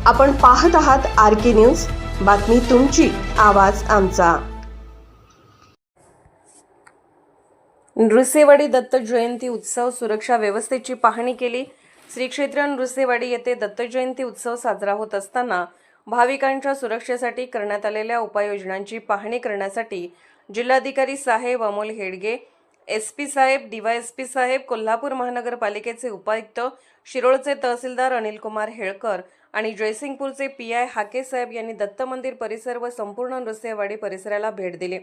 आपण पाहत आहात RK न्यूज, बातमी तुमची, आवाज आमचा। नृसिंहवाडी दत्त जयंती उत्सव सुरक्षा व्यवस्थेची पाहणी केली। श्री क्षेत्र नृसिंहवाडी येथे दत्त जयंती उत्सव साजरा होत असताना भाविकांच्या सुरक्षेसाठी करण्यात आलेल्या उपाययोजनांची पाहणी करण्यासाठी जिल्हाधिकारी साहेब अमोल हेडगे, SP साहेब, DYSP साहेब, कोल्हापूर महानगरपालिकेचे उपायुक्त, शिरोळचे तहसीलदार अनिल कुमार हेळकर आणि जयसिंगपूरचे PI हाके साहेब यांनी दत्त मंदिर परिसर व संपूर्ण नृसिंहवाडी परिसराला भेट दिली।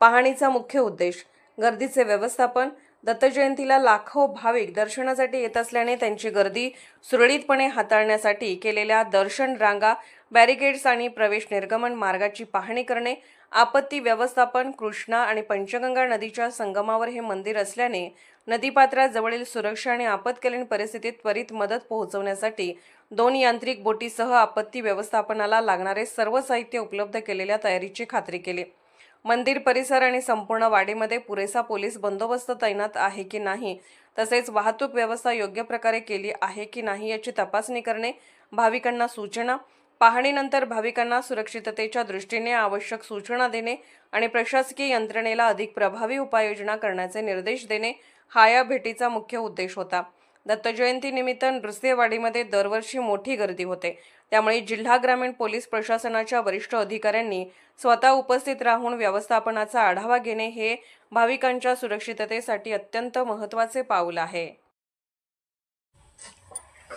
पाहणीचा मुख्य उद्देश गर्दीचे व्यवस्थापन। दत्त जयंतीला लाखो भाविक दर्शनासाठी येत असल्याने त्यांची गर्दी सुरळीतपणे हाताळण्यासाठी केलेल्या दर्शन रांगा, बॅरिकेड्स आणि प्रवेश निर्गमन मार्गाची पाहणी करणे। आपत्ती व्यवस्थापन। कृष्णा आणि पंचगंगा नदीच्या संगमावर हे मंदिर असल्याने नदीपात्राजवळील सुरक्षा आणि आपत्कालीन परिस्थितीत त्वरित मदत पोहोचवण्यासाठी 2 यांत्रिक बोटीसह आपत्ती व्यवस्थापनाला लागणारे सर्व साहित्य उपलब्ध केलेल्या तयारीची खात्री केली। मंदिर परिसर आणि संपूर्ण वाडीमध्ये पुरेसा पोलीस बंदोबस्त तैनात आहे की नाही, तसेच वाहतूक व्यवस्था योग्य प्रकारे केली आहे की नाही याची तपासणी करणे। भाविकांना सूचना। पाहणीनंतर भाविकांना सुरक्षिततेच्या दृष्टीने आवश्यक सूचना देणे आणि प्रशासकीय यंत्रणेला अधिक प्रभावी उपाययोजना करण्याचे निर्देश देणे हा या भेटीचा मुख्य उद्देश होता। दत्त जयंती निमित्त नृसिंहवाडीमध्ये दरवर्षी मोठी गर्दी होते, त्यामुळे जिल्हा ग्रामीण पोलीस प्रशासनाच्या वरिष्ठ अधिकाऱ्यांनी स्वतः उपस्थित राहून व्यवस्थापनाचा आढावा घेणे हे भाविकांच्या सुरक्षिततेसाठी अत्यंत महत्त्वाचे पाऊल आहे।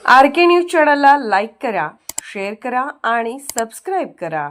RK न्यूज चॅनलला लाईक करा, शेअर करा आणि सबस्क्राईब करा।